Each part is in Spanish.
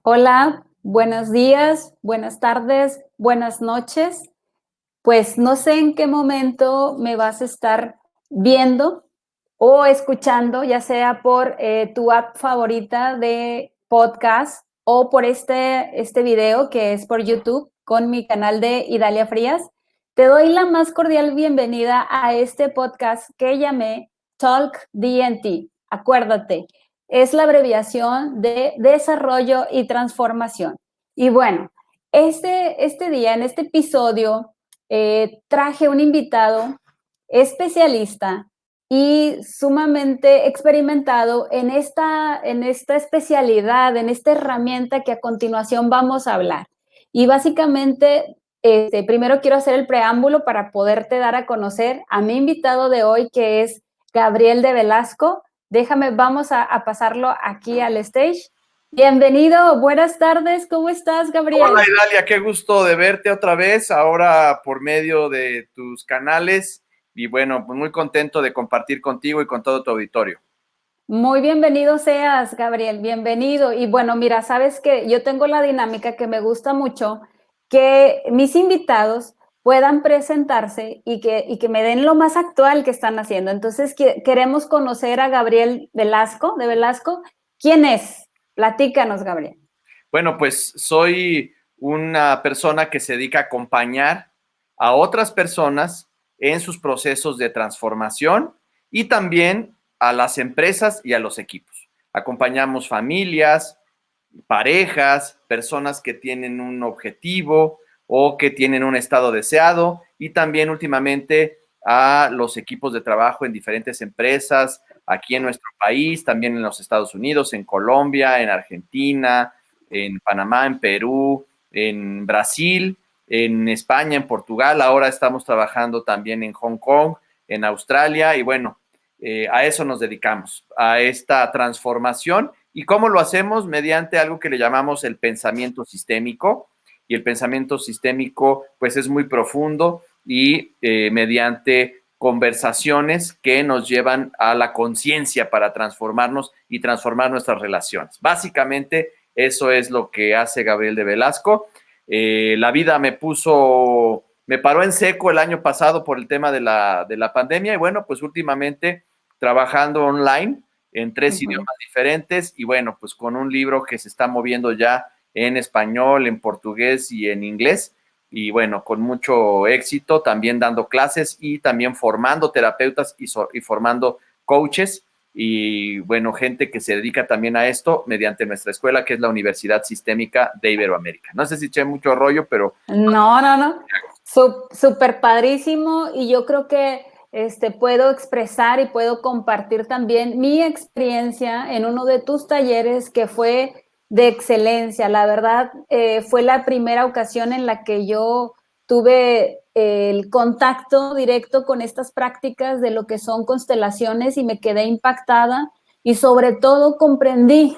Hola, buenos días, buenas tardes, buenas noches. Pues no sé en qué momento me vas a estar viendo o escuchando, ya sea por tu app favorita de podcast o por este video que es por YouTube con mi canal de Idalia Frías. Te doy la más cordial bienvenida a este podcast que llamé Talk DNT. Acuérdate, es la abreviación de desarrollo y transformación. Y bueno, este día, en este episodio, traje un invitado especialista y sumamente experimentado en esta especialidad, en esta herramienta que a continuación vamos a hablar. Y básicamente, primero quiero hacer el preámbulo para poderte dar a conocer a mi invitado de hoy, que es Gabriel de Velasco. Vamos a pasarlo aquí al stage. Bienvenido, buenas tardes, ¿cómo estás, Gabriel? Hola Idalia, qué gusto de verte otra vez, ahora por medio de tus canales y bueno, pues muy contento de compartir contigo y con todo tu auditorio. Muy bienvenido seas, Gabriel, bienvenido. Y bueno, mira, sabes que yo tengo la dinámica que me gusta mucho, que mis invitados puedan presentarse y que me den lo más actual que están haciendo. Entonces, queremos conocer a Gabriel Velasco, de Velasco. ¿Quién es? Platícanos, Gabriel. Bueno, pues soy una persona que se dedica a acompañar a otras personas en sus procesos de transformación y también a las empresas y a los equipos. Acompañamos familias, parejas, personas que tienen un objetivo o que tienen un estado deseado y también últimamente a los equipos de trabajo en diferentes empresas aquí en nuestro país, también en los Estados Unidos, en Colombia, en Argentina, en Panamá, en Perú, en Brasil, en España, en Portugal. Ahora estamos trabajando también en Hong Kong, en Australia y bueno, a eso nos dedicamos, a esta transformación. ¿Y cómo lo hacemos? Mediante algo que le llamamos el pensamiento sistémico. Y el pensamiento sistémico, pues, es muy profundo y mediante conversaciones que nos llevan a la conciencia para transformarnos y transformar nuestras relaciones. Básicamente, eso es lo que hace Gabriel de Velasco. La vida me paró en seco el año pasado por el tema de la pandemia y bueno, pues últimamente trabajando online en 3 idiomas diferentes y bueno, pues con un libro que se está moviendo ya en español, en portugués y en inglés. Y bueno, con mucho éxito, también dando clases y también formando terapeutas y formando coaches y bueno, gente que se dedica también a esto mediante nuestra escuela, que es la Universidad Sistémica de Iberoamérica. No sé si eché mucho rollo, pero... No. Súper padrísimo y yo creo que puedo expresar y puedo compartir también mi experiencia en uno de tus talleres que fue de excelencia. La verdad, fue la primera ocasión en la que yo tuve el contacto directo con estas prácticas de lo que son constelaciones y me quedé impactada y sobre todo comprendí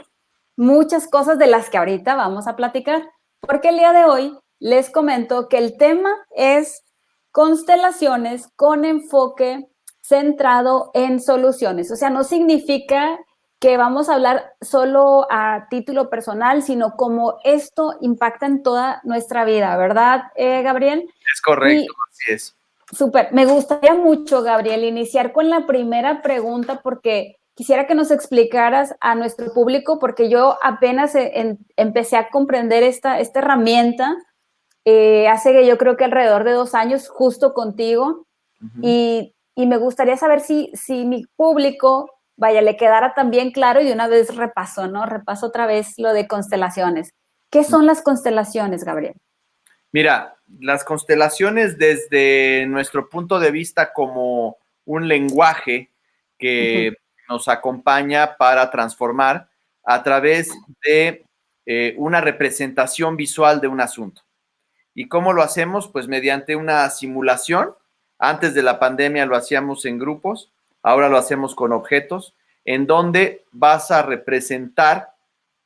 muchas cosas de las que ahorita vamos a platicar, porque el día de hoy les comento que el tema es constelaciones con enfoque centrado en soluciones. O sea, no significa que vamos a hablar solo a título personal, sino cómo esto impacta en toda nuestra vida, ¿verdad, Gabriel? Es correcto, Y así es. súper, me gustaría mucho, Gabriel, iniciar con la primera pregunta porque quisiera que nos explicaras a nuestro público, porque yo apenas empecé a comprender esta herramienta hace que yo creo que alrededor de 2 años, justo contigo, y me gustaría saber si mi público, vaya, le quedara también claro y de una vez repaso, ¿no? Repaso otra vez lo de constelaciones. ¿Qué son las constelaciones, Gabriel? Mira, las constelaciones desde nuestro punto de vista como un lenguaje que nos acompaña para transformar a través de una representación visual de un asunto. ¿Y cómo lo hacemos? Pues mediante una simulación. Antes de la pandemia lo hacíamos en grupos, ahora lo hacemos con objetos, en donde vas a representar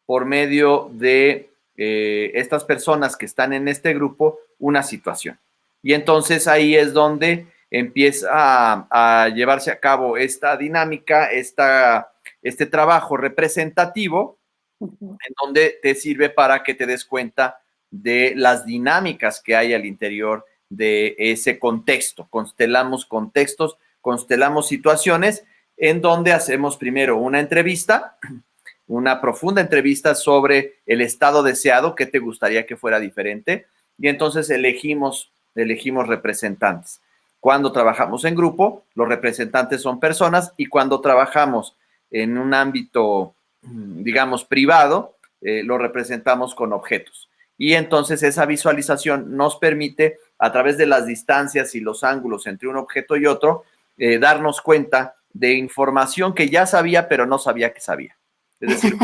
por medio de estas personas que están en este grupo una situación. Y entonces ahí es donde empieza a llevarse a cabo esta dinámica, este trabajo representativo Ujú. en donde te sirve para que te des cuenta de las dinámicas que hay al interior de ese contexto. Constelamos contextos, constelamos situaciones en donde hacemos primero una entrevista, una profunda entrevista sobre el estado deseado, qué te gustaría que fuera diferente, y entonces elegimos representantes. Cuando trabajamos en grupo, los representantes son personas, y cuando trabajamos en un ámbito, digamos, privado, lo representamos con objetos. Y entonces esa visualización nos permite, a través de las distancias y los ángulos entre un objeto y otro, darnos cuenta de información que ya sabía, pero no sabía que sabía. Es decir,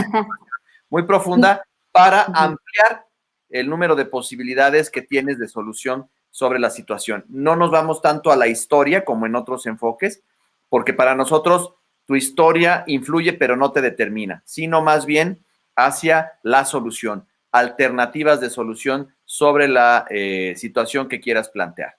muy profunda para ampliar el número de posibilidades que tienes de solución sobre la situación. No nos vamos tanto a la historia como en otros enfoques, porque para nosotros tu historia influye pero no te determina, sino más bien hacia la solución, alternativas de solución sobre la situación que quieras plantear.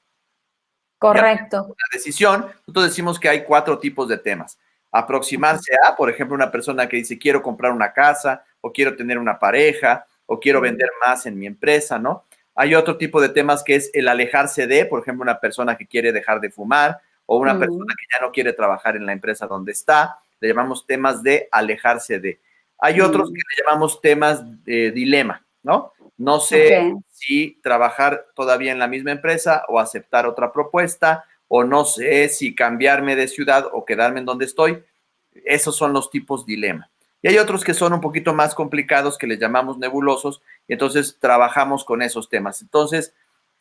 Correcto. La decisión, nosotros decimos que hay 4 tipos de temas. Aproximarse a, por ejemplo, una persona que dice quiero comprar una casa, o quiero tener una pareja, o quiero vender más en mi empresa, ¿no? Hay otro tipo de temas que es el alejarse de, por ejemplo, una persona que quiere dejar de fumar, o una persona que ya no quiere trabajar en la empresa donde está. Le llamamos temas de alejarse de. Hay otros que le llamamos temas de dilema, ¿no? No sé Ok. si trabajar todavía en la misma empresa o aceptar otra propuesta, o no sé si cambiarme de ciudad o quedarme en donde estoy. Esos son los tipos dilema. Y hay otros que son un poquito más complicados, que les llamamos nebulosos, y entonces trabajamos con esos temas. Entonces,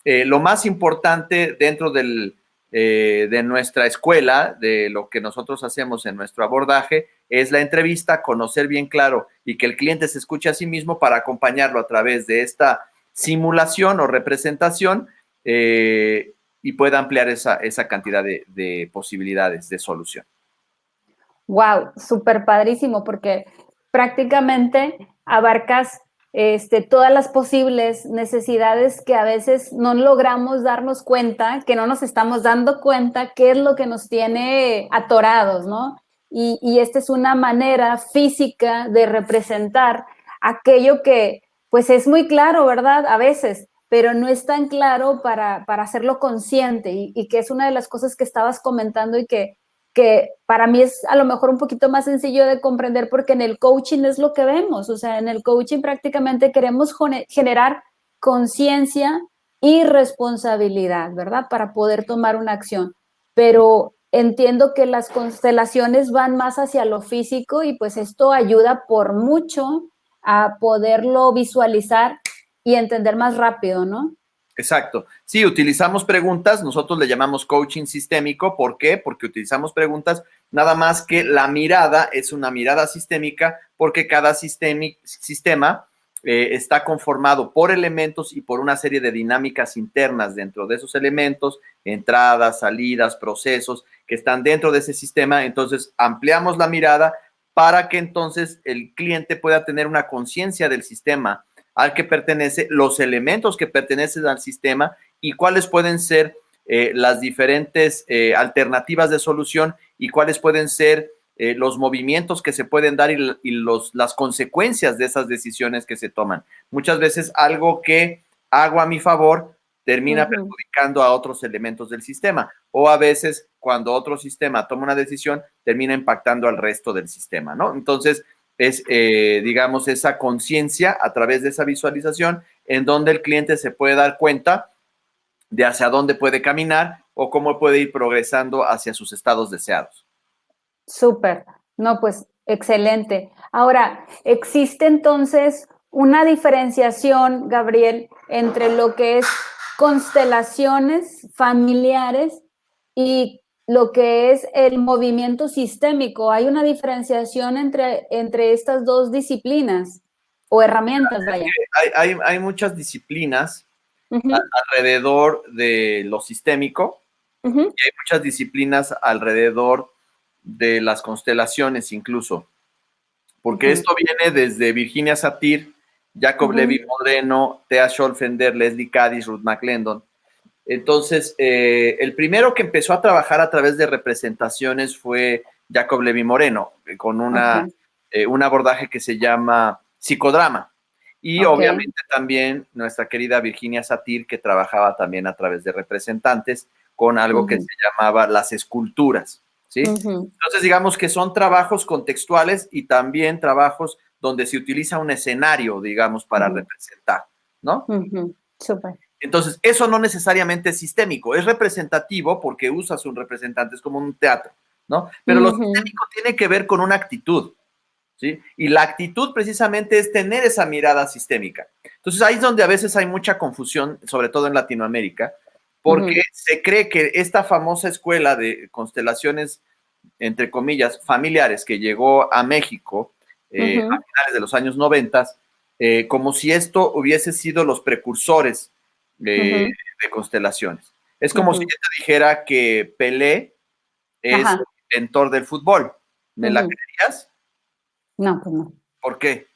lo más importante dentro de nuestra escuela, de lo que nosotros hacemos en nuestro abordaje, es la entrevista, conocer bien claro y que el cliente se escuche a sí mismo para acompañarlo a través de esta simulación o representación, y pueda ampliar esa cantidad de posibilidades de solución. Wow, súper padrísimo, porque prácticamente abarcas todas las posibles necesidades que a veces no logramos darnos cuenta, que no nos estamos dando cuenta qué es lo que nos tiene atorados, ¿no? Y esta es una manera física de representar aquello que, pues es muy claro, ¿verdad? A veces, pero no es tan claro para hacerlo consciente, y que es una de las cosas que estabas comentando, y que para mí es a lo mejor un poquito más sencillo de comprender, porque en el coaching es lo que vemos. O sea, en el coaching prácticamente queremos generar conciencia y responsabilidad, ¿verdad? Para poder tomar una acción. Pero entiendo que las constelaciones van más hacia lo físico, y pues esto ayuda por mucho a poderlo visualizar y entender más rápido, ¿no? Exacto. Sí, utilizamos preguntas, nosotros le llamamos coaching sistémico. ¿Por qué? Porque utilizamos preguntas, nada más que la mirada es una mirada sistémica, porque cada sistema está conformado por elementos y por una serie de dinámicas internas dentro de esos elementos, entradas, salidas, procesos que están dentro de ese sistema. Entonces, ampliamos la mirada para que entonces el cliente pueda tener una conciencia del sistema al que pertenece, los elementos que pertenecen al sistema, y cuáles pueden ser las diferentes alternativas de solución, y cuáles pueden ser los movimientos que se pueden dar, y las consecuencias de esas decisiones que se toman. Muchas veces algo que hago a mi favor termina perjudicando a otros elementos del sistema, o a veces cuando otro sistema toma una decisión termina impactando al resto del sistema, ¿no? Entonces, es, digamos, esa conciencia a través de esa visualización, en donde el cliente se puede dar cuenta de hacia dónde puede caminar o cómo puede ir progresando hacia sus estados deseados. Súper. No, pues excelente. Ahora, ¿existe entonces una diferenciación, Gabriel, entre lo que es constelaciones familiares y lo que es el movimiento sistémico? ¿Hay una diferenciación entre estas dos disciplinas o herramientas, vaya? Hay muchas disciplinas Ujú, alrededor de lo sistémico, ujú, y hay muchas disciplinas alrededor de las constelaciones incluso, porque ujú, esto viene desde Virginia Satir, Jacob ujú, Levi Moreno, Thea Scholfender, Leslie Caddis, Ruth McClendon. Entonces, el primero que empezó a trabajar a través de representaciones fue Jacob Levi Moreno, con ok, un abordaje que se llama psicodrama. Y Ok. obviamente también nuestra querida Virginia Satir, que trabajaba también a través de representantes con algo que Ujú, se llamaba las esculturas, ¿sí? ujú, Entonces, digamos que son trabajos contextuales y también trabajos donde se utiliza un escenario, digamos, para ujú, representar, ¿no? ujú. Súper. Entonces, eso no necesariamente es sistémico, es representativo porque usas un representante, es como un teatro, ¿no? Pero lo Ujú, sistémico tiene que ver con una actitud, ¿sí? Y la actitud precisamente es tener esa mirada sistémica. Entonces, ahí es donde a veces hay mucha confusión, sobre todo en Latinoamérica, porque ujú, se cree que esta famosa escuela de constelaciones, entre comillas, familiares, que llegó a México a ujú, finales de los años 90, como si esto hubiese sido los precursores ujú, de constelaciones. Es como si ujú. yo te dijera que Pelé es Ajá. el inventor del fútbol. ¿Me la Ujú. creerías? No, pues no. ¿Por qué?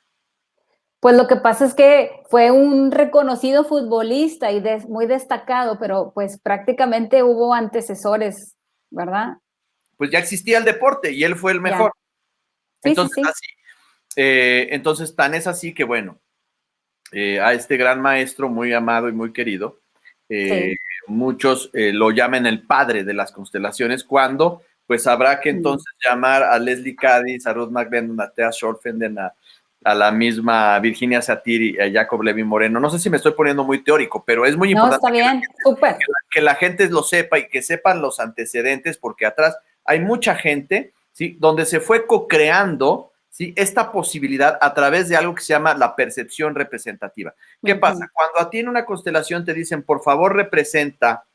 Pues lo que pasa es que fue un reconocido futbolista y muy destacado, pero pues prácticamente hubo antecesores, ¿verdad? Pues ya existía el deporte y él fue el Ya. mejor. Sí, sí, Entonces, sí. así, entonces tan es así que, bueno, a este gran maestro muy amado y muy querido, eh, Sí. muchos lo llaman el padre de las constelaciones, cuando pues habrá que Mm. entonces llamar a Leslie Cadiz, a Ruth McBendon, a Thea Schorfenden, a la misma Virginia Satir y a Jacob Levy Moreno. No sé si me estoy poniendo muy teórico, pero es muy No, importante está bien, súper. que la gente lo sepa y que sepan los antecedentes, porque atrás hay mucha gente, ¿sí? Donde se fue co-creando, ¿sí? Esta posibilidad a través de algo que se llama la percepción representativa. ¿Qué Ujú, pasa? Cuando a ti en una constelación te dicen, por favor, representa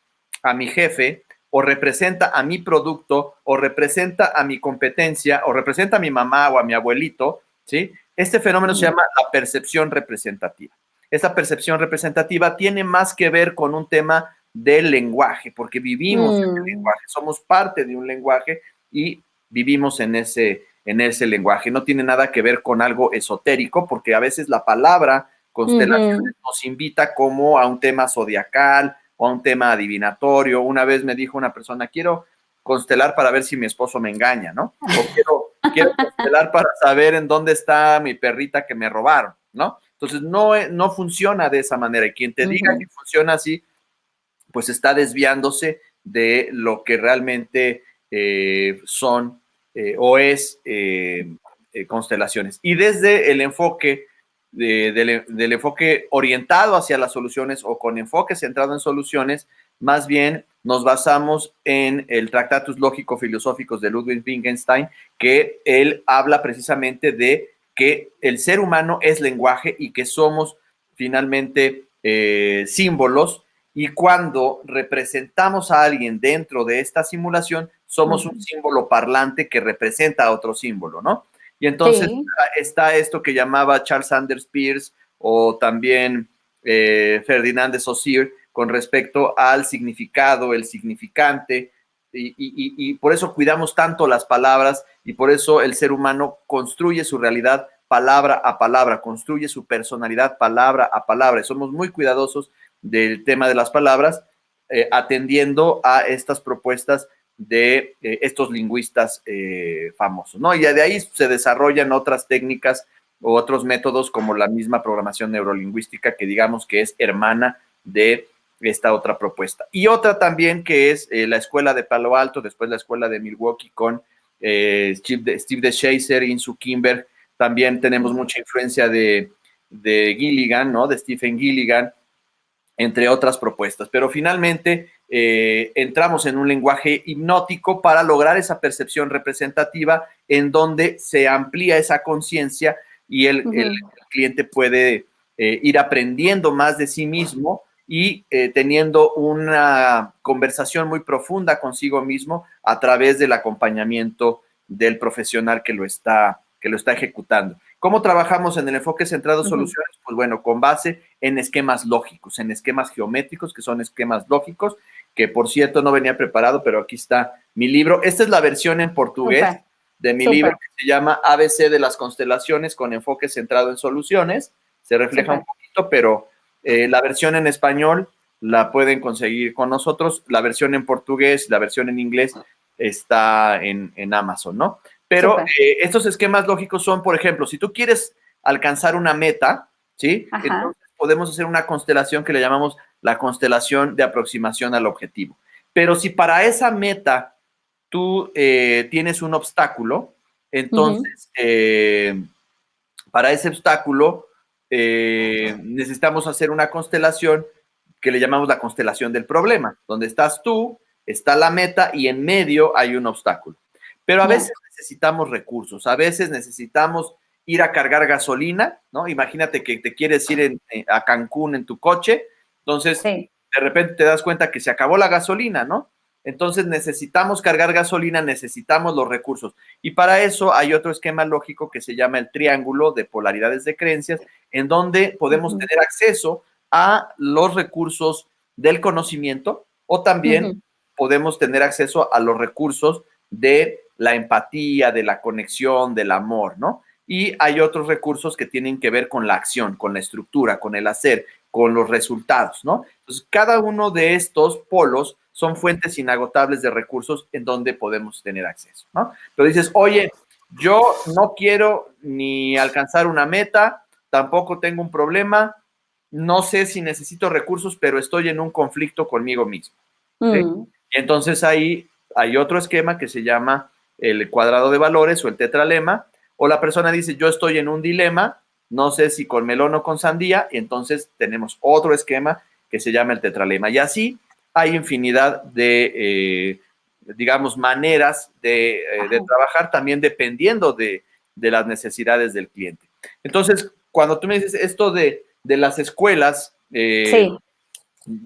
a mi jefe, o representa a mi producto, o representa a mi competencia, o representa a mi mamá o a mi abuelito, ¿sí? Este fenómeno se ujú, llama la percepción representativa. Esta percepción representativa tiene más que ver con un tema del lenguaje, porque vivimos en el mm, lenguaje, somos parte de un lenguaje y vivimos en ese lenguaje. No tiene nada que ver con algo esotérico, porque a veces la palabra ujú, constelaciones nos invita como a un tema zodiacal o a un tema adivinatorio. Una vez me dijo una persona, quiero constelar para ver si mi esposo me engaña, ¿no? O quiero constelar para saber en dónde está mi perrita que me robaron, ¿no? Entonces no funciona de esa manera. Y quien te diga ujú, que funciona así, pues está desviándose de lo que realmente son o es constelaciones. Y desde el enfoque del enfoque orientado hacia las soluciones o con enfoque centrado en soluciones, más bien nos basamos en el Tractatus Lógico-Filosóficos de Ludwig Wittgenstein, que él habla precisamente de que el ser humano es lenguaje y que somos finalmente símbolos, y cuando representamos a alguien dentro de esta simulación, somos un ujú. símbolo parlante que representa a otro símbolo, ¿no? Y entonces Sí. está esto que llamaba Charles Sanders Peirce o también Ferdinand de Saussure con respecto al significado, el significante, y por eso cuidamos tanto las palabras y por eso el ser humano construye su realidad palabra a palabra, construye su personalidad palabra a palabra. Y somos muy cuidadosos del tema de las palabras, atendiendo a estas propuestas de estos lingüistas famosos, ¿no? Y de ahí se desarrollan otras técnicas o otros métodos como la misma programación neurolingüística, que digamos que es hermana de esta otra propuesta. Y otra también que es la escuela de Palo Alto, después la escuela de Milwaukee con Steve DeShazer, Insoo Kimber. También tenemos mucha influencia de Gilligan, ¿no? De Stephen Gilligan, entre otras propuestas. Pero finalmente entramos en un lenguaje hipnótico para lograr esa percepción representativa en donde se amplía esa conciencia y el Ujú, cliente puede ir aprendiendo más de sí mismo y teniendo una conversación muy profunda consigo mismo a través del acompañamiento del profesional que lo está ejecutando. ¿Cómo trabajamos en el enfoque centrado en ujú. soluciones? Pues bueno, con base en esquemas lógicos, en esquemas geométricos, que son esquemas lógicos, que por cierto no venía preparado, pero aquí está mi libro. Esta es la versión en portugués Súper, de mi libro súper, que se llama ABC de las constelaciones con enfoque centrado en soluciones. Se refleja un súper. poquito, pero la versión en español la pueden conseguir con nosotros. La versión en portugués, la versión en inglés está en Amazon, ¿no? Pero Súper. estos esquemas lógicos son, por ejemplo, si tú quieres alcanzar una meta, ¿sí? Ajá. Entonces podemos hacer una constelación que le llamamos la constelación de aproximación al objetivo. Pero si para esa meta tú tienes un obstáculo, entonces para ese obstáculo necesitamos hacer una constelación que le llamamos la constelación del problema, donde estás tú, está la meta y en medio hay un obstáculo. Pero a veces necesitamos recursos, a veces necesitamos ir a cargar gasolina, ¿no? Imagínate que te quieres ir a Cancún en tu coche, entonces de repente te das cuenta que se acabó la gasolina, ¿no? Entonces necesitamos cargar gasolina, necesitamos los recursos. Y para eso hay otro esquema lógico que se llama el triángulo de polaridades de creencias, en donde podemos tener acceso a los recursos del conocimiento o también podemos tener acceso a los recursos de la empatía, de la conexión, del amor, ¿no? Y hay otros recursos que tienen que ver con la acción, con la estructura, con el hacer, con los resultados, ¿no? Entonces, cada uno de estos polos son fuentes inagotables de recursos en donde podemos tener acceso, ¿no? Pero dices, oye, yo no quiero ni alcanzar una meta, tampoco tengo un problema, no sé si necesito recursos, pero estoy en un conflicto conmigo mismo, ¿sí? Y entonces ahí hay otro esquema que se llama el cuadrado de valores o el tetralema, o la persona dice, yo estoy en un dilema, no sé si con melón o con sandía, y entonces tenemos otro esquema que se llama el tetralema. Y así hay infinidad de, digamos, maneras de trabajar también dependiendo de las necesidades del cliente. Entonces, cuando tú me dices esto de las escuelas,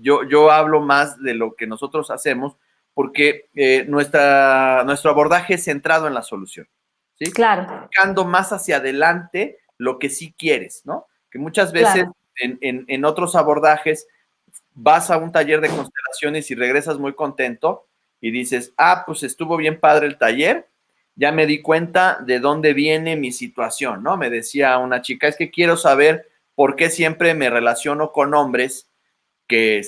yo hablo más de lo que nosotros hacemos porque nuestro abordaje es centrado en la solución, ¿sí? Claro. Buscando más hacia adelante lo que sí quieres, ¿no? Que muchas veces en otros abordajes vas a un taller de constelaciones y regresas muy contento y dices, pues estuvo bien padre el taller, ya me di cuenta de dónde viene mi situación, ¿no? Me decía una chica, es que quiero saber por qué siempre me relaciono con hombres que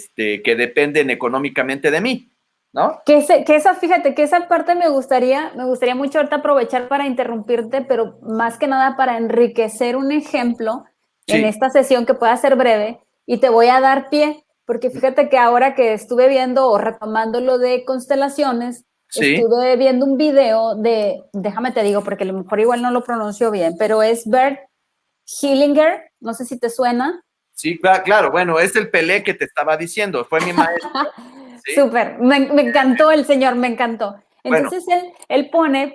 dependen económicamente de mí, ¿no? Fíjate, que esa parte me gustaría mucho ahorita aprovechar para interrumpirte, pero más que nada para enriquecer un ejemplo en esta sesión que pueda ser breve, y te voy a dar pie, porque fíjate que ahora que estuve viendo o retomando lo de constelaciones, estuve viendo un video déjame te digo, porque a lo mejor igual no lo pronuncio bien, pero es Bert Hellinger, no sé si te suena. Sí, claro, bueno, es el Pelé que te estaba diciendo, fue mi maestro. ¿Sí? Súper, me encantó el señor, me encantó. Entonces él pone,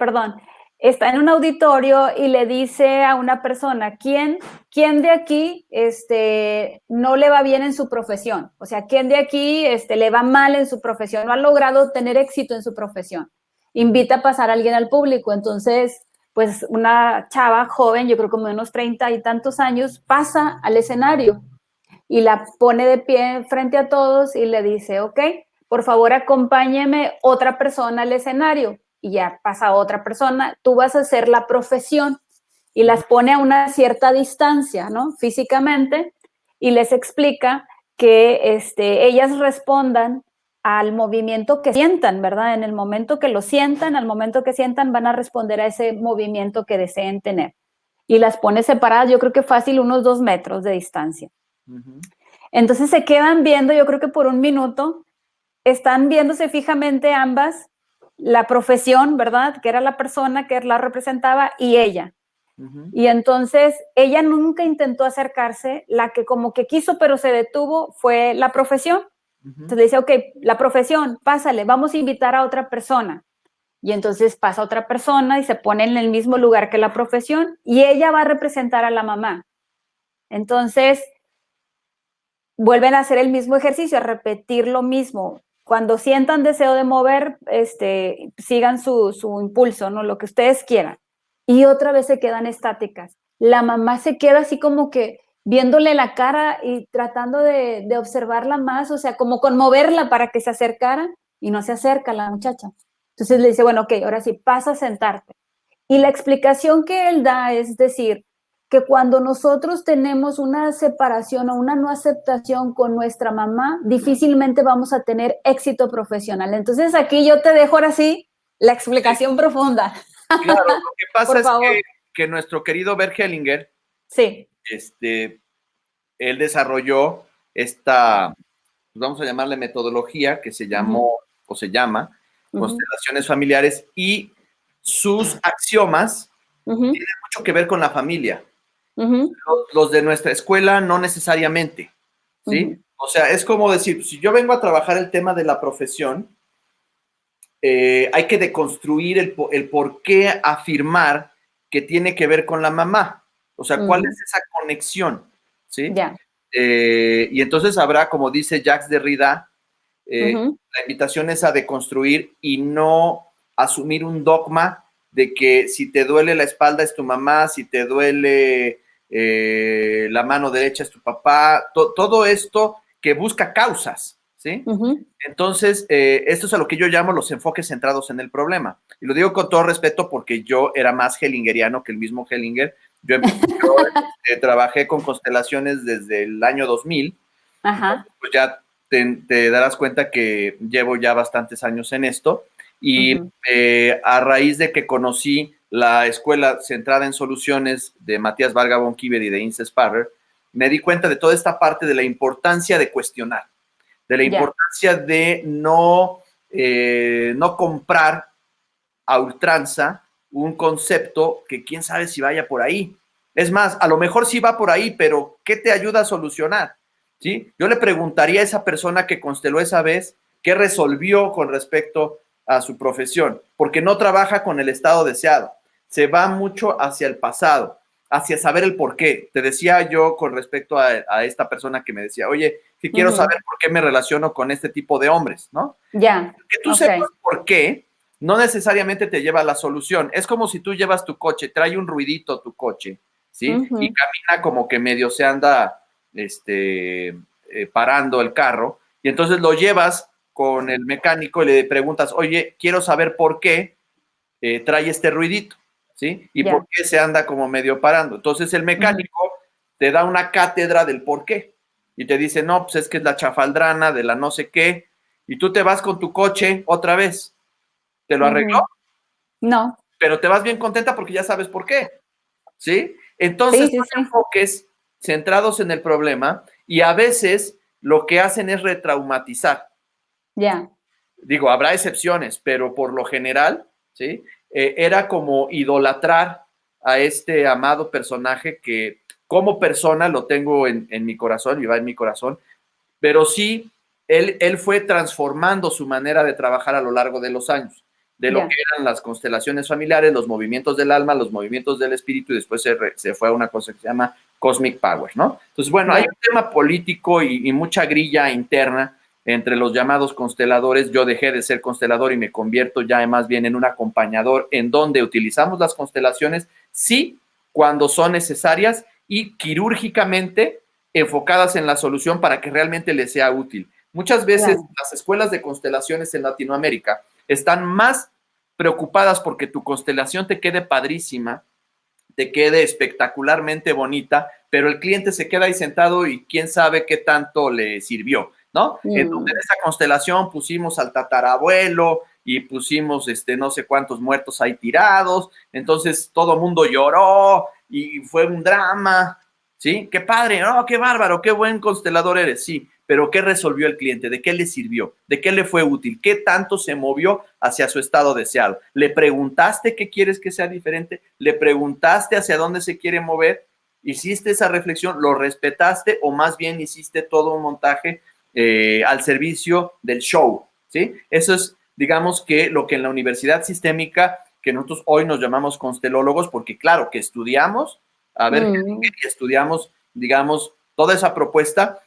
está en un auditorio y le dice a una persona, ¿quién de aquí no le va bien en su profesión? O sea, ¿quién de aquí le va mal en su profesión? No ha logrado tener éxito en su profesión. Invita a pasar a alguien al público. Entonces, pues una chava joven, yo creo como de unos 30 y tantos años, pasa al escenario y la pone de pie frente a todos y le dice, ok, por favor acompáñeme otra persona al escenario. Y ya pasa otra persona, tú vas a hacer la profesión, y las pone a una cierta distancia, ¿no? Físicamente, y les explica que ellas respondan al movimiento que sientan, ¿verdad? En el momento que lo sientan, al momento que sientan, van a responder a ese movimiento que deseen tener. Y las pone separadas, yo creo que fácil, unos 2 metros de distancia. Entonces se quedan viendo, yo creo que por un minuto, están viéndose fijamente ambas, la profesión, ¿verdad? Que era la persona que la representaba y ella. Y entonces ella nunca intentó acercarse, la que como que quiso pero se detuvo fue la profesión. Entonces le dice, ok, la profesión, pásale, vamos a invitar a otra persona. Y entonces pasa otra persona y se pone en el mismo lugar que la profesión y ella va a representar a la mamá. Entonces vuelven a hacer el mismo ejercicio, a repetir lo mismo. Cuando sientan deseo de mover, sigan su impulso, ¿no? Lo que ustedes quieran. Y otra vez se quedan estáticas. La mamá se queda así como que viéndole la cara y tratando de observarla más, o sea, como conmoverla para que se acercara, y no se acerca la muchacha. Entonces le dice, bueno, ok, ahora sí, pasa a sentarte. Y la explicación que él da es decir, que cuando nosotros tenemos una separación o una no aceptación con nuestra mamá, difícilmente vamos a tener éxito profesional. Entonces aquí yo te dejo ahora sí la explicación profunda. Claro, lo que pasa es que nuestro querido Bert Hellinger Sí. Él desarrolló esta, pues vamos a llamarle metodología, que se llamó o se llama constelaciones familiares, y sus axiomas tienen mucho que ver con la familia. Los de nuestra escuela no necesariamente, ¿sí? O sea, es como decir, si yo vengo a trabajar el tema de la profesión, hay que deconstruir el por qué afirmar que tiene que ver con la mamá. O sea, ¿cuál es esa conexión? ¿Sí? Ya. Y entonces habrá, como dice Jacques Derrida, la invitación es a deconstruir y no asumir un dogma de que si te duele la espalda es tu mamá, si te duele la mano derecha es tu papá, todo esto que busca causas, ¿sí? Entonces, esto es a lo que yo llamo los enfoques centrados en el problema. Y lo digo con todo respeto porque yo era más hellingeriano que el mismo Hellinger. Yo trabajé con constelaciones desde el año 2000. Ajá. Pues ya te darás cuenta que llevo ya bastantes años en esto. Y a raíz de que conocí la escuela centrada en soluciones de Matías Varga von Kiber y de Ince Sparrer, me di cuenta de toda esta parte de la importancia de cuestionar, de la importancia de no comprar a ultranza un concepto que quién sabe si vaya por ahí. Es más, a lo mejor sí va por ahí, pero ¿qué te ayuda a solucionar? ¿Sí? Yo le preguntaría a esa persona que consteló esa vez qué resolvió con respecto a su profesión, porque no trabaja con el estado deseado, se va mucho hacia el pasado, hacia saber el por qué. Te decía yo con respecto a esta persona que me decía, oye, si quiero saber por qué me relaciono con este tipo de hombres, ¿no? Ya. Que tú sepas por qué no necesariamente te lleva a la solución. Es como si tú llevas tu coche, trae un ruidito tu coche, ¿sí? Y camina como que medio se anda parando el carro, y entonces lo llevas con el mecánico y le preguntas, oye, quiero saber por qué trae este ruidito, ¿sí? Y por qué se anda como medio parando. Entonces el mecánico te da una cátedra del por qué, y te dice, no, pues es que es la chafaldrana de la no sé qué, y tú te vas con tu coche otra vez. ¿Te lo arregló? No. Pero te vas bien contenta porque ya sabes por qué, ¿sí? Entonces, son enfoques centrados en el problema y a veces lo que hacen es retraumatizar. Ya. Digo, habrá excepciones, pero por lo general, ¿sí? Era como idolatrar a este amado personaje que como persona lo tengo en mi corazón y va en mi corazón, pero sí, él fue transformando su manera de trabajar a lo largo de los años, de lo que eran las constelaciones familiares, los movimientos del alma, los movimientos del espíritu, y después se fue a una cosa que se llama Cosmic Power, ¿no? Entonces, bueno, hay un tema político y mucha grilla interna entre los llamados consteladores. Yo dejé de ser constelador y me convierto ya más bien en un acompañador, en donde utilizamos las constelaciones, sí, cuando son necesarias y quirúrgicamente enfocadas en la solución para que realmente les sea útil. Muchas veces las escuelas de constelaciones en Latinoamérica están más preocupadas porque tu constelación te quede padrísima, te quede espectacularmente bonita, pero el cliente se queda ahí sentado y quién sabe qué tanto le sirvió, ¿no? En donde en esa constelación pusimos al tatarabuelo y pusimos no sé cuántos muertos ahí tirados, entonces todo el mundo lloró y fue un drama, ¿sí? Qué padre, oh, qué bárbaro, qué buen constelador eres, sí, pero ¿qué resolvió el cliente? ¿De qué le sirvió? ¿De qué le fue útil? ¿Qué tanto se movió hacia su estado deseado? ¿Le preguntaste qué quieres que sea diferente? ¿Le preguntaste hacia dónde se quiere mover? ¿Hiciste esa reflexión? ¿Lo respetaste o más bien hiciste todo un montaje al servicio del show? ¿Sí? Eso es, digamos, que lo que en la universidad sistémica, que nosotros hoy nos llamamos constelólogos, porque claro, que estudiamos, a ver, que estudiamos, digamos, toda esa propuesta,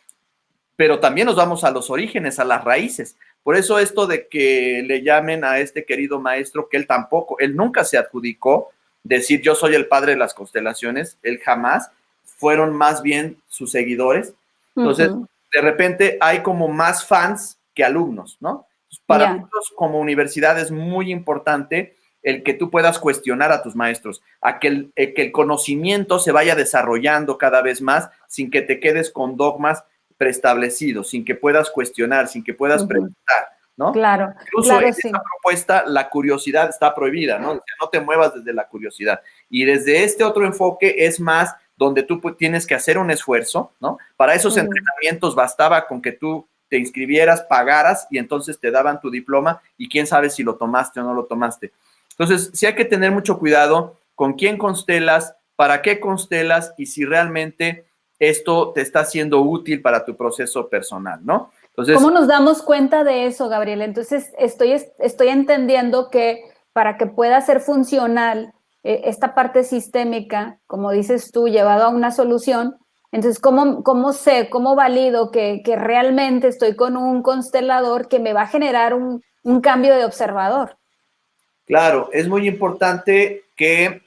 pero también nos vamos a los orígenes, a las raíces. Por eso esto de que le llamen a este querido maestro, que él nunca se adjudicó decir yo soy el padre de las constelaciones, él jamás, fueron más bien sus seguidores. Entonces, de repente hay como más fans que alumnos, ¿no? Para nosotros como universidad es muy importante el que tú puedas cuestionar a tus maestros, a que el conocimiento se vaya desarrollando cada vez más sin que te quedes con dogmas preestablecidos, sin que puedas cuestionar, sin que puedas preguntar, ¿no? Claro, Incluso claro, en esta propuesta la curiosidad está prohibida, ¿no? O sea, no te muevas desde la curiosidad. Y desde este otro enfoque es más donde tú tienes que hacer un esfuerzo, ¿no? Para esos entrenamientos bastaba con que tú te inscribieras, pagaras y entonces te daban tu diploma y quién sabe si lo tomaste o no lo tomaste. Entonces, sí hay que tener mucho cuidado con quién constelas, para qué constelas y si realmente esto te está siendo útil para tu proceso personal, ¿no? Entonces, ¿cómo nos damos cuenta de eso, Gabriel? Entonces, estoy entendiendo que para que pueda ser funcional esta parte sistémica, como dices tú, llevado a una solución, entonces, ¿cómo sé, cómo valido que realmente estoy con un constelador que me va a generar un cambio de observador? claro, es muy importante que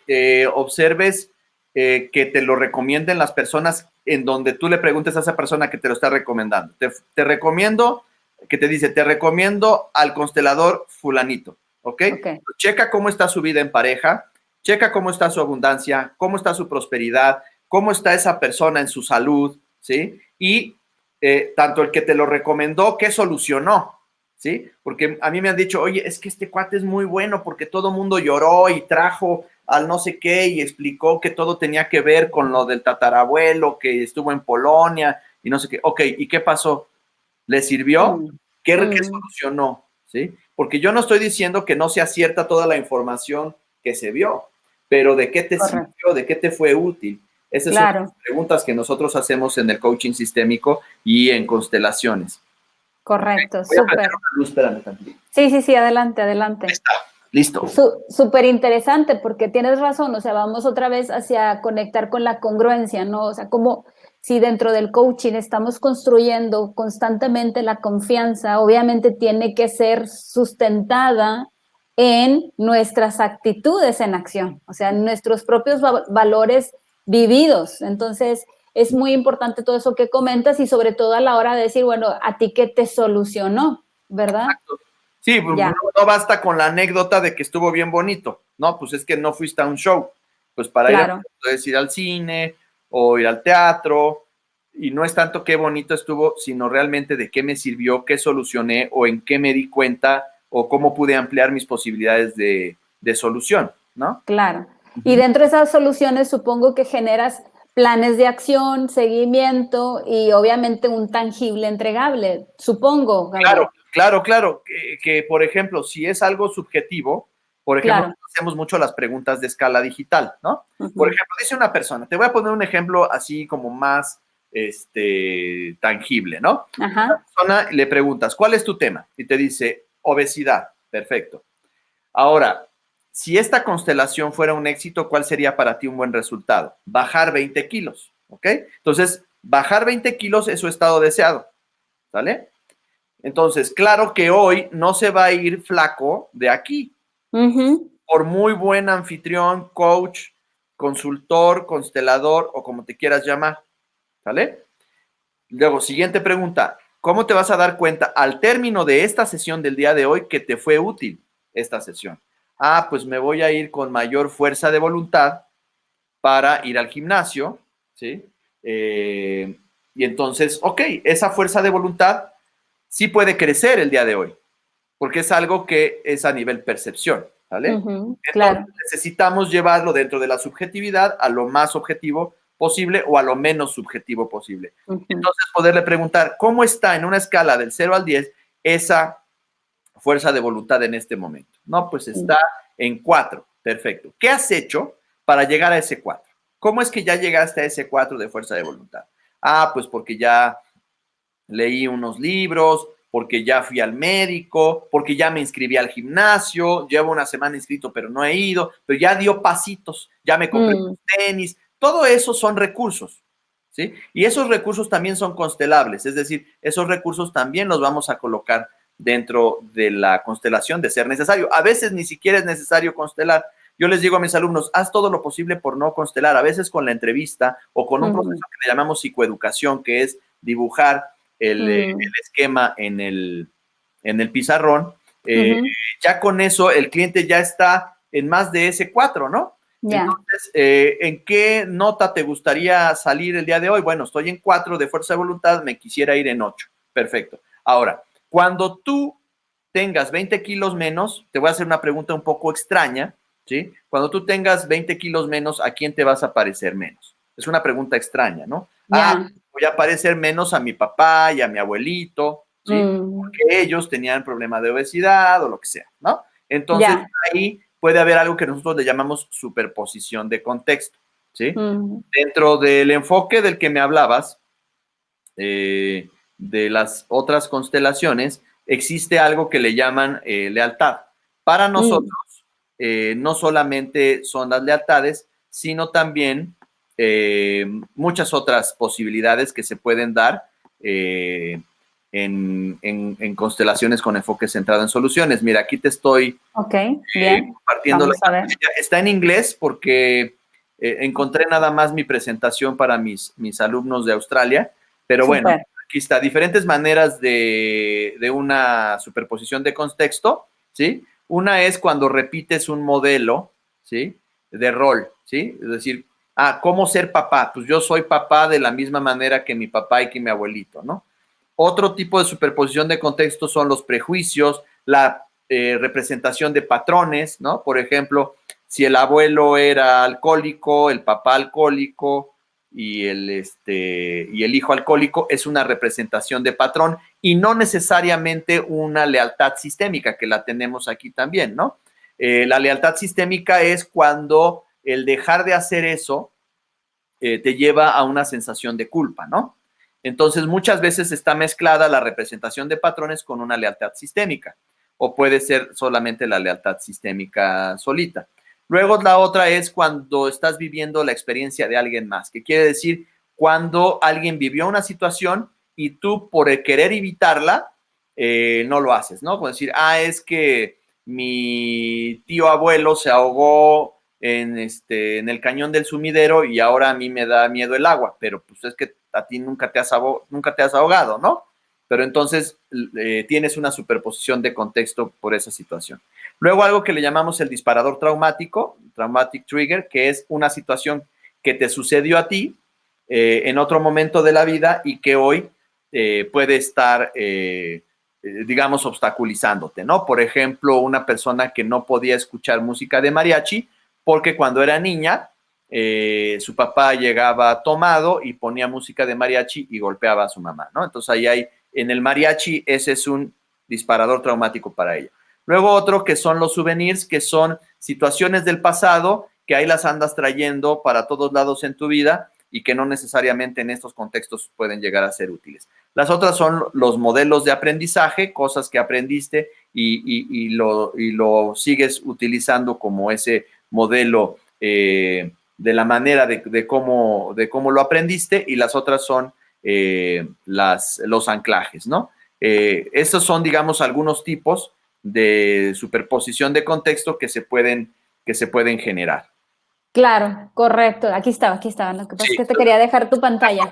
observes que te lo recomienden las personas en donde tú le preguntes a esa persona que te lo está recomendando. Te recomiendo, que te dice, te recomiendo al constelador fulanito, ¿ok? Okay. Checa cómo está su vida en pareja, checa cómo está su abundancia, cómo está su prosperidad, cómo está esa persona en su salud, ¿sí? Y tanto el que te lo recomendó, ¿qué solucionó? ¿Sí? Porque a mí me han dicho, oye, es que este cuate es muy bueno porque todo mundo lloró y trajo al no sé qué y explicó que todo tenía que ver con lo del tatarabuelo que estuvo en Polonia y no sé qué. Ok, ¿y qué pasó? ¿Le sirvió? ¿Qué solucionó? ¿Sí? Porque yo no estoy diciendo que no sea cierta toda la información que se vio, pero ¿de qué te Correcto. sirvió? ¿De qué te fue útil? Esas son Claro. las preguntas que nosotros hacemos en el coaching sistémico y en constelaciones. Correcto, Voy a prender súper. una luz, espérame tantito. Sí, adelante, Ahí adelante. está, listo. Súper interesante porque tienes razón, o sea, vamos otra vez hacia conectar con la congruencia, ¿no? O sea, como si dentro del coaching estamos construyendo constantemente la confianza, obviamente tiene que ser sustentada en nuestras actitudes en acción, o sea, en nuestros propios valores vividos. Entonces, es muy importante todo eso que comentas y sobre todo a la hora de decir, bueno, a ti qué te solucionó, ¿verdad? Exacto. Sí, pues Ya, no basta con la anécdota de que estuvo bien bonito, ¿no? Pues es que no fuiste a un show. Pues para ir a, claro. puedes ir al cine o ir al teatro, y no es tanto qué bonito estuvo, sino realmente de qué me sirvió, qué solucioné o en qué me di cuenta o cómo pude ampliar mis posibilidades de solución, ¿no? Claro. Y dentro de esas soluciones supongo que generas planes de acción, seguimiento y obviamente un tangible entregable. Supongo, Gabriel. Claro. Por ejemplo, si es algo subjetivo, por ejemplo, Claro. hacemos mucho las preguntas de escala digital, ¿no? Por Ujú. ejemplo, dice una persona, te voy a poner un ejemplo así como más tangible, ¿no? Una Ajá. persona le preguntas, ¿cuál es tu tema? Y te dice, obesidad. Perfecto. Ahora, si esta constelación fuera un éxito, ¿cuál sería para ti un buen resultado? Bajar 20 kilos, ¿ok? Entonces, bajar 20 kilos es su estado deseado, ¿sale? Entonces, claro que hoy no se va a ir flaco de aquí. Ujú. Por muy buen anfitrión, coach, consultor, constelador o como te quieras llamar, ¿sale? Luego, siguiente pregunta. ¿Cómo te vas a dar cuenta al término de esta sesión del día de hoy que te fue útil esta sesión? Ah, pues me voy a ir con mayor fuerza de voluntad para ir al gimnasio, ¿sí? Y entonces, ok, esa fuerza de voluntad sí puede crecer el día de hoy, porque es algo que es a nivel percepción, ¿vale? Ujú. Entonces Claro. necesitamos llevarlo dentro de la subjetividad a lo más objetivo posible o a lo menos subjetivo posible. Ujú. Entonces poderle preguntar, ¿cómo está en una escala del 0 al 10 esa fuerza de voluntad en este momento? No, pues está en 4. Perfecto. ¿Qué has hecho para llegar a ese 4? ¿Cómo es que ya llegaste a ese 4 de fuerza de voluntad? Ah, pues porque ya leí unos libros, porque ya fui al médico, porque ya me inscribí al gimnasio, llevo una semana inscrito pero no he ido, pero ya dio pasitos, ya me compré Mm. unos tenis, todo eso son recursos, ¿sí? Y esos recursos también son constelables, es decir, esos recursos también los vamos a colocar dentro de la constelación de ser necesario. A veces ni siquiera es necesario constelar. Yo les digo a mis alumnos, haz todo lo posible por no constelar, a veces con la entrevista o con un proceso Ujú. que le llamamos psicoeducación, que es dibujar el Mm. esquema en el pizarrón, eh, Ujú. ya con eso el cliente ya está en más de ese 4, ¿no? Ya. Entonces, ¿en qué nota te gustaría salir el día de hoy? Bueno, estoy en 4 de fuerza de voluntad, me quisiera ir en 8. Perfecto. Ahora, cuando tú tengas 20 kilos menos, te voy a hacer una pregunta un poco extraña, ¿sí? Cuando tú tengas 20 kilos menos, ¿a quién te vas a parecer menos? Es una pregunta extraña, ¿no? Ya. Voy a parecer menos a mi papá y a mi abuelito, ¿sí? Porque ellos tenían problema de obesidad o lo que sea, ¿no? Entonces, Ya. ahí puede haber algo que nosotros le llamamos superposición de contexto, ¿sí? Dentro del enfoque del que me hablabas, de las otras constelaciones, existe algo que le llaman lealtad. Para nosotros, no solamente son las lealtades, sino también muchas otras posibilidades que se pueden dar en constelaciones con enfoque centrado en soluciones. Mira, aquí te estoy bien. compartiendo la Vamos a ver. pantalla. Está en inglés porque encontré nada más mi presentación para mis alumnos de Australia, pero bueno, Súper. aquí está, diferentes maneras de una superposición de contexto, ¿sí? Una es cuando repites un modelo, ¿sí? De rol, ¿sí? Es decir, ¿cómo ser papá? Pues yo soy papá de la misma manera que mi papá y que mi abuelito, ¿no? Otro tipo de superposición de contexto son los prejuicios, la representación de patrones, ¿no? Por ejemplo, si el abuelo era alcohólico, el papá alcohólico y el hijo alcohólico, es una representación de patrón y no necesariamente una lealtad sistémica, que la tenemos aquí también, ¿no? La lealtad sistémica es cuando el dejar de hacer eso te lleva a una sensación de culpa, ¿no? Entonces, muchas veces está mezclada la representación de patrones con una lealtad sistémica, o puede ser solamente la lealtad sistémica solita. Luego, la otra es cuando estás viviendo la experiencia de alguien más, que quiere decir cuando alguien vivió una situación y tú, por el querer evitarla, no lo haces, ¿no? Como decir, es que mi tío abuelo se ahogó en el cañón del sumidero y ahora a mí me da miedo el agua, pero pues es que a ti nunca te has ahogado, ¿no? Pero entonces tienes una superposición de contexto por esa situación. Luego algo que le llamamos el disparador traumático, traumatic trigger, que es una situación que te sucedió a ti en otro momento de la vida y que hoy puede estar, digamos, obstaculizándote, ¿no? Por ejemplo, una persona que no podía escuchar música de mariachi, porque cuando era niña, su papá llegaba tomado y ponía música de mariachi y golpeaba a su mamá, ¿no? Entonces ahí hay, en el mariachi, ese es un disparador traumático para ella. Luego otro que son los souvenirs, que son situaciones del pasado que ahí las andas trayendo para todos lados en tu vida y que no necesariamente en estos contextos pueden llegar a ser útiles. Las otras son los modelos de aprendizaje, cosas que aprendiste y lo sigues utilizando como ese modelo de la manera de cómo lo aprendiste, y las otras son los anclajes, ¿no? Estos son, digamos, algunos tipos de superposición de contexto que se pueden generar. Claro, correcto. Aquí estaba, aquí estaba. Lo que pasa es Sí, que te quería dejar tu pantalla.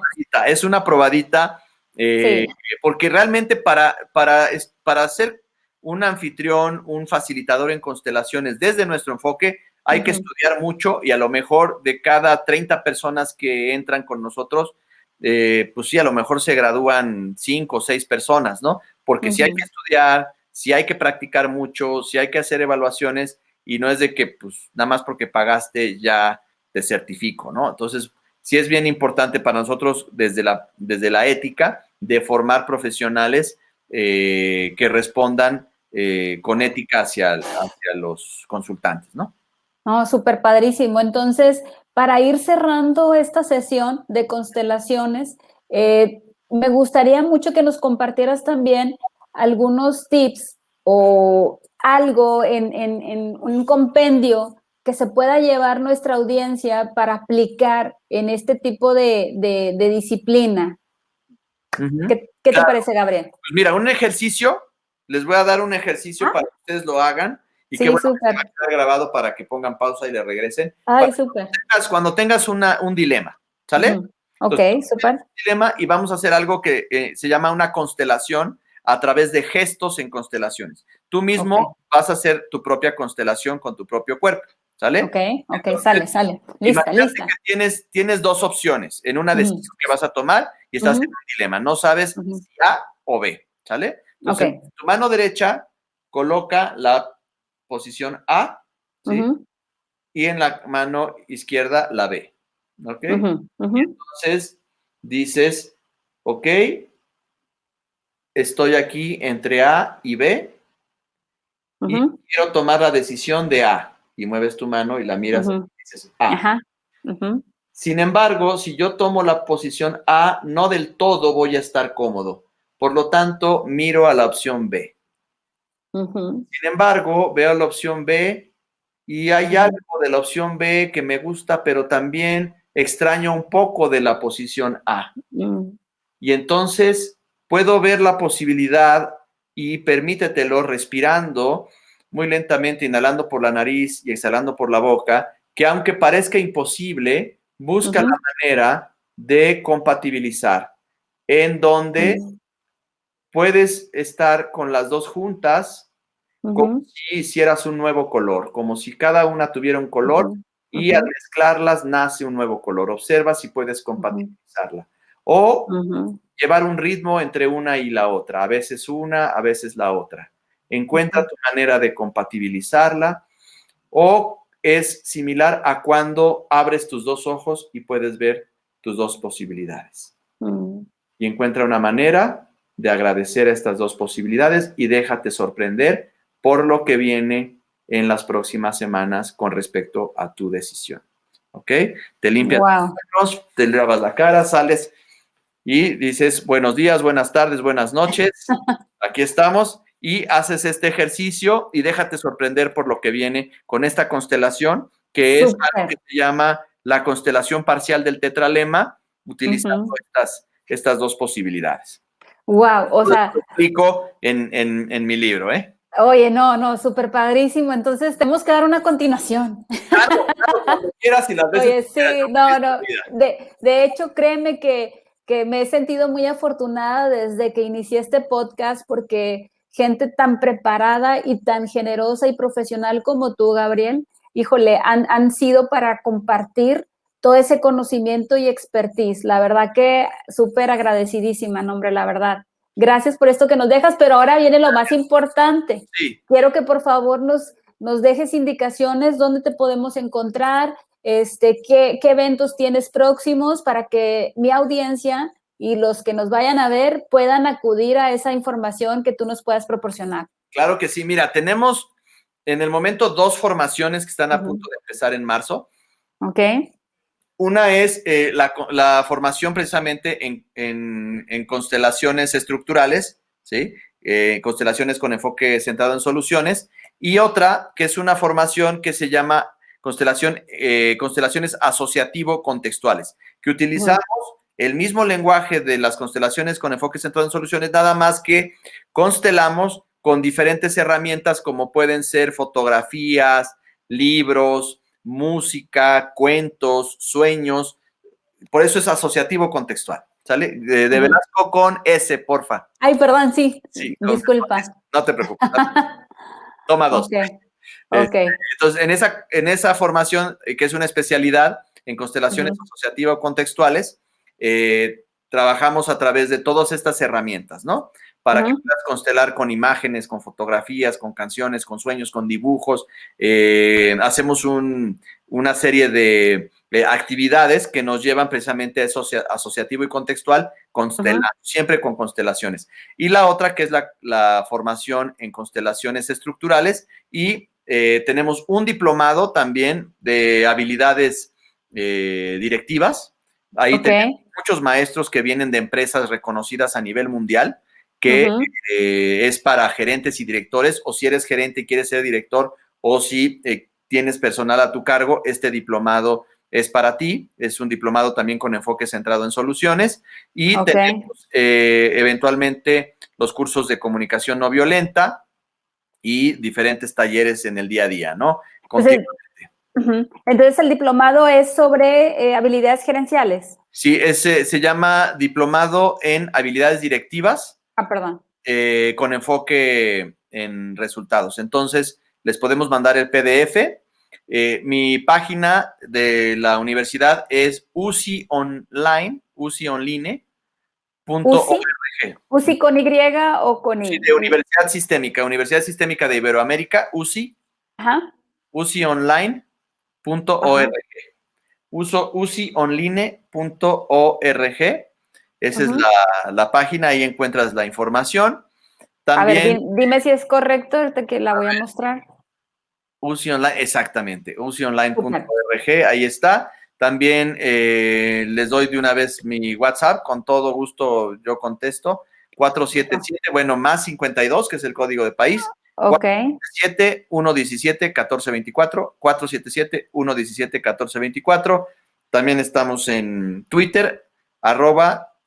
es una probadita, Sí. porque realmente para ser un anfitrión, un facilitador en constelaciones desde nuestro enfoque, hay que estudiar mucho, y a lo mejor de cada 30 personas que entran con nosotros, pues sí, a lo mejor se gradúan 5 o 6 personas, ¿no? Porque sí hay que estudiar, sí hay que practicar mucho, sí hay que hacer evaluaciones, y no es de que, pues, nada más porque pagaste ya te certifico, ¿no? Entonces, sí es bien importante para nosotros desde la ética de formar profesionales que respondan con ética hacia los consultantes, ¿no? No, súper padrísimo. Entonces, para ir cerrando esta sesión de constelaciones, me gustaría mucho que nos compartieras también algunos tips o algo en un compendio que se pueda llevar nuestra audiencia para aplicar en este tipo de disciplina. ¿Qué te Claro. parece, Gabriel? Pues mira, un ejercicio, les voy a dar un ejercicio para que ustedes lo hagan, y qué Sí, bueno que se súper. va a quedar grabado para que pongan pausa y le regresen. Ay, súper. Cuando tengas un dilema, ¿sale? Ok, Entonces, súper. dilema, y vamos a hacer algo que se llama una constelación a través de gestos en constelaciones. Tú mismo vas a hacer tu propia constelación con tu propio cuerpo, ¿sale? Ok, Entonces, sale. Lista, imagínate lista. que tienes dos opciones en una decisión que vas a tomar y estás en un dilema. No sabes si A o B, ¿sale? Entonces, en tu mano derecha coloca la posición A, ¿sí? Y en la mano izquierda la B. ¿ok? Ujú, ujú, Entonces dices, ok, estoy aquí entre A y B y ujú, quiero tomar la decisión de A. Y mueves tu mano y la miras ujú. y dices A. Ajá. Ujú, Sin embargo, si yo tomo la posición A, no del todo voy a estar cómodo. Por lo tanto, miro a la opción B. ujú, Sin embargo, veo la opción B y hay ujú, algo de la opción B que me gusta, pero también extraño un poco de la posición A. mm, Y entonces puedo ver la posibilidad y permítetelo respirando muy lentamente, inhalando por la nariz y exhalando por la boca, que aunque parezca imposible, busca ujú, la manera de compatibilizar, en donde mm, puedes estar con las dos juntas como ujú, si hicieras un nuevo color, como si cada una tuviera un color ujú, y al ujú, mezclarlas nace un nuevo color. Observa si puedes ujú, compatibilizarla. O ujú, llevar un ritmo entre una y la otra, a veces una, a veces la otra. Encuentra ujú, tu manera de compatibilizarla o es similar a cuando abres tus dos ojos y puedes ver tus dos posibilidades. mm. Y encuentra una manera de agradecer estas dos posibilidades y déjate sorprender por lo que viene en las próximas semanas con respecto a tu decisión. ¿Ok? Te limpias Wow. las manos, te lavas la cara, sales y dices buenos días, buenas tardes, buenas noches, aquí estamos y haces este ejercicio y déjate sorprender por lo que viene con esta constelación, que es algo Súper. que se llama la constelación parcial del tetralema, utilizando Ujú. estas dos posibilidades. Wow. O Lo sea, explico en mi libro, ¿eh? oye, no, no, súper padrísimo. Entonces, tenemos que dar una continuación. Claro, claro, cuando quieras y las veces Oye, que quieras, sí, yo no, feliz de no. la vida. De hecho, créeme que me he sentido muy afortunada desde que inicié este podcast porque gente tan preparada y tan generosa y profesional como tú, Gabriel, híjole, han sido para compartir todo ese conocimiento y expertise. La verdad que súper agradecidísima, nombre, la verdad. Gracias por esto que nos dejas, pero ahora viene lo más importante. Sí, Quiero que por favor nos dejes indicaciones dónde te podemos encontrar, qué eventos tienes próximos para que mi audiencia y los que nos vayan a ver puedan acudir a esa información que tú nos puedas proporcionar. claro que sí. Mira, tenemos en el momento dos formaciones que están a Ujú. punto de empezar en marzo. Ok. Una es la formación precisamente en constelaciones estructurales, ¿sí? Constelaciones con enfoque centrado en soluciones. Y otra que es una formación que se llama constelaciones asociativo-contextuales, que Ujú. utilizamos el mismo lenguaje de las constelaciones con enfoque centrado en soluciones, nada más que constelamos con diferentes herramientas como pueden ser fotografías, libros, música, cuentos, sueños. Por eso es asociativo contextual. ¿Sale? De Ujú. Velasco con S, porfa. Ay, perdón, sí, Sí, con S. disculpa. No te preocupes. Toma dos. Ok, ok. Entonces, en esa formación, que es una especialidad en constelaciones Ujú, asociativo-contextuales, trabajamos a través de todas estas herramientas, ¿no? Para que ujú, puedas constelar con imágenes, con fotografías, con canciones, con sueños, con dibujos. Hacemos una serie de actividades que nos llevan precisamente a eso asociativo y contextual, ujú. siempre con constelaciones. Y la otra, que es la formación en constelaciones estructurales, y tenemos un diplomado también de habilidades directivas. Ahí Ok. tenemos muchos maestros que vienen de empresas reconocidas a nivel mundial, que Ujú, es para gerentes y directores, o si eres gerente y quieres ser director, o si tienes personal a tu cargo, este diplomado es para ti. Es un diplomado también con enfoque centrado en soluciones. Y ok. tenemos eventualmente los cursos de comunicación no violenta y diferentes talleres en el día a día, ¿no? Entonces, Continuamente. ujú. Entonces, el diplomado es sobre habilidades gerenciales. Sí, ese se llama Diplomado en Habilidades Directivas Ah, perdón. con enfoque en resultados. Entonces, les podemos mandar el PDF. Mi página de la universidad es UCI, ucionline.org. UCI con Y o con Sí, I. de Universidad Sistémica de Iberoamérica, UCI, Ajá, ucionline.org. ajá. uso usionline.org. Esa es la página, ahí encuentras la información. También, a ver, dime si es correcto, ahorita que la voy a mostrar. UCI Online, exactamente, usionline.org, ahí está. También les doy de una vez mi WhatsApp, con todo gusto yo contesto. 477, bueno, más 52, que es el código de país. Ok. 477-117-1424, 477-117-1424. También estamos en Twitter,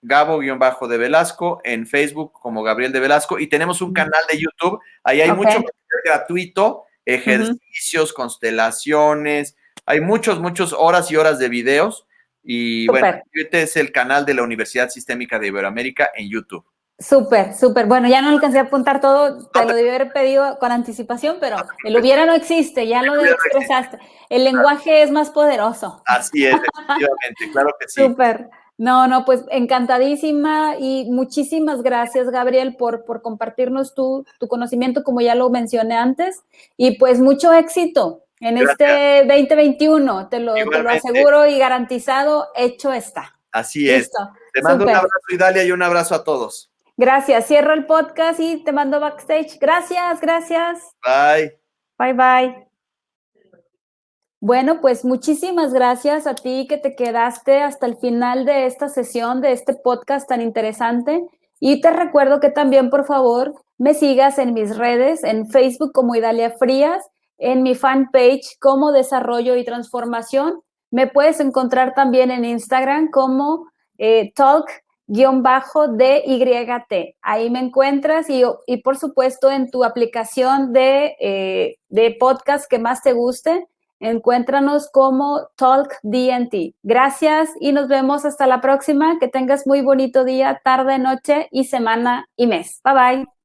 @Gabo_de Velasco, en Facebook como Gabriel de Velasco, y tenemos un canal de YouTube, ahí hay mucho material gratuito, ejercicios, constelaciones, hay muchas horas y horas de videos, y bueno, este es el canal de la Universidad Sistémica de Iberoamérica en YouTube. Súper, súper. Bueno, ya no alcancé a apuntar todo, te lo debí haber pedido con anticipación, pero el hubiera no existe, ya lo expresaste. El lenguaje es más poderoso. Así es, efectivamente, claro que sí. Súper. No, pues encantadísima y muchísimas gracias, Gabriel, por compartirnos tu conocimiento, como ya lo mencioné antes, y pues mucho éxito en este 2021, te lo aseguro y garantizado, hecho está. Así es. Listo. Te mando un abrazo, Idalia, y un abrazo a todos. Gracias. Cierro el podcast y te mando backstage. Gracias. Bye. Bye. Bueno, pues muchísimas gracias a ti que te quedaste hasta el final de esta sesión, de este podcast tan interesante. Y te recuerdo que también, por favor, me sigas en mis redes, en Facebook como Idalia Frías, en mi fanpage como Desarrollo y Transformación. Me puedes encontrar también en Instagram como talk_DYT. Ahí me encuentras y por supuesto en tu aplicación de podcast que más te guste. Encuéntranos como Talk DNT. Gracias y nos vemos hasta la próxima. Que tengas muy bonito día, tarde, noche y semana y mes. Bye bye.